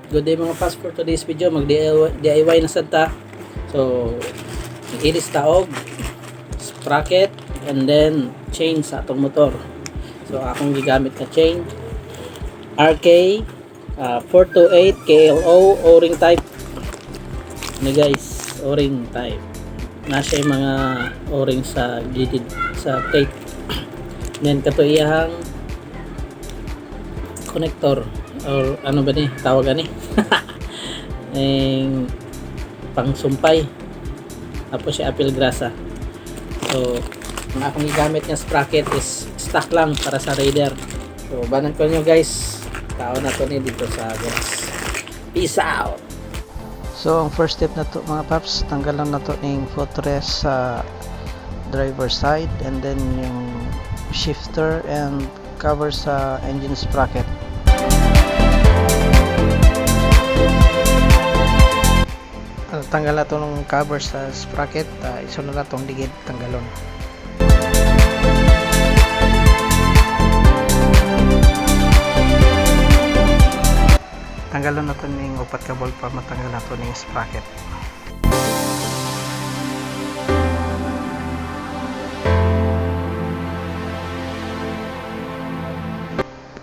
Good day mga paps, for today's video mag DIY na sad ta. So ilis taog, sprocket, and then chain sa atong motor. So akong gigamit na chain RK 428 KLO O-ring type. Ni guys, O-ring type. Nasa yung mga O-ring sa gilid sa plate. Then kato iyang connector or ano ba ni tawagan ni pang sumpay, tapos si apple grasa. So ang akong gigamit nga sprocket is stock lang para sa Raider. So banan ko nyo guys, tao na to ni dito sa gas. Peace out. So ang first step na to mga paps, tanggalan na to ng footrest sa driver side, and then yung shifter and cover sa engine sprocket. Tanggal na ito ng cover sa sprocket, isunod na itong ligid, tanggalon. Tanggalon na ito ng upat kabol para matanggal na ito ng sprocket.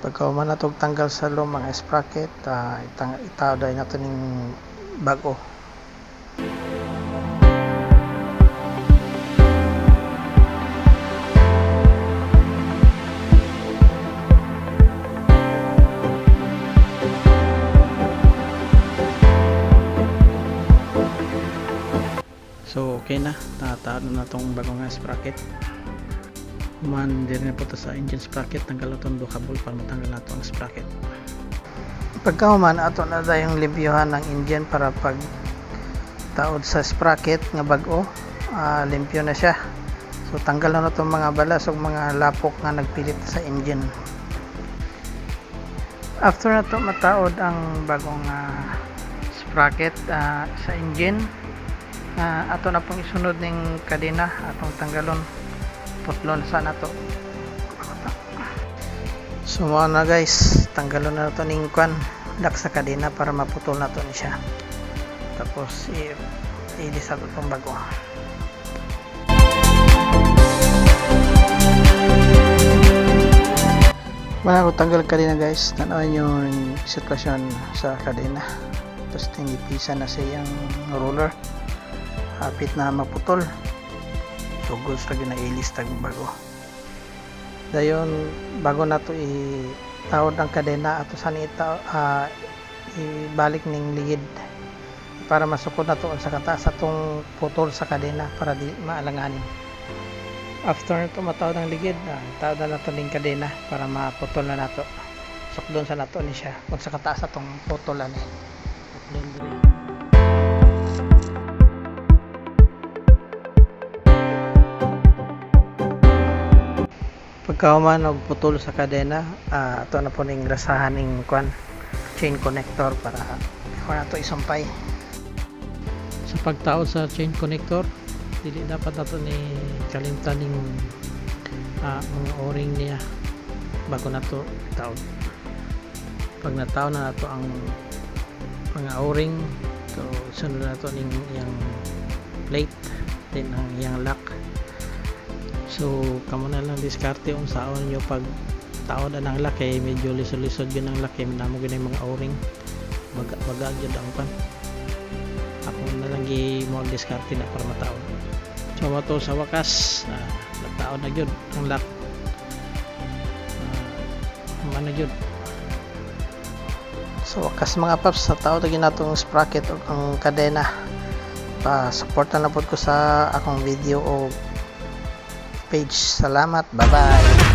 Pagka man na itong tanggal sa lumang sprocket, itawday na ito ng bago. So okay na, natalo na itong bagong sprocket. Human din na po ito sa engine sprocket, tanggal na itong kabul para matanggal na ito ang sprocket. Pagka human, ito na yung limpyohan ng engine para pag taod sa sprocket nga bago, limpyo na siya. So tanggal na itong mga balas o mga lapok nga nagpilit sa engine. After na ito mataod ang bagong sprocket sa engine, ato na pong isunod ng kadena, atong tanggalon, putlon sana to. So mga na guys, tanggalon na ito ng lock sa kadena para maputol na ito siya. Tapos i-ilis na itong bago. Bago tanggal kadena guys, tanawan yung sitwasyon sa kadena. Tapos tinipisa na siyang roller, hapit na maputol. So goods lagi na ilis tag bago. Dayon bago na to itawod ang kadena ato sa nita, ibalik ning ligid para masukod na to sa kataas atong putol sa kadena para di maalanganin. After na to matawod ang ligid, tawod na to ning kadena para maputol na nato. Sukdon sa nato ni siya kung sa kataas atong putolan ni. Pagka man og putol sa kadena, ato na po ning rasahan ning chain connector para nato isumpay. Sa pagtaod sa chain connector, dili dapat nato ni kalimtan ning mga O-ring niya bago nato taod. Pag nataw na nato ang mga O-ring, so sunod nato ning iyang plate, then ang iyang lock. So kamo na lang diskarte kung saon nyo pag taod ang lock, kay medyo lisod-lisod yun ang lock, kay minamo yun yung mga O-ring, baga yun ang pan. Ako na lang mo diskarte na para mataod. So mato sa wakas, nataod na yun ang lock, ano yun. So wakas mga paps, nataod na yun natong sprocket o ang kadena. Pa-support na lang po ko sa akong video o page. Salamat, bye bye.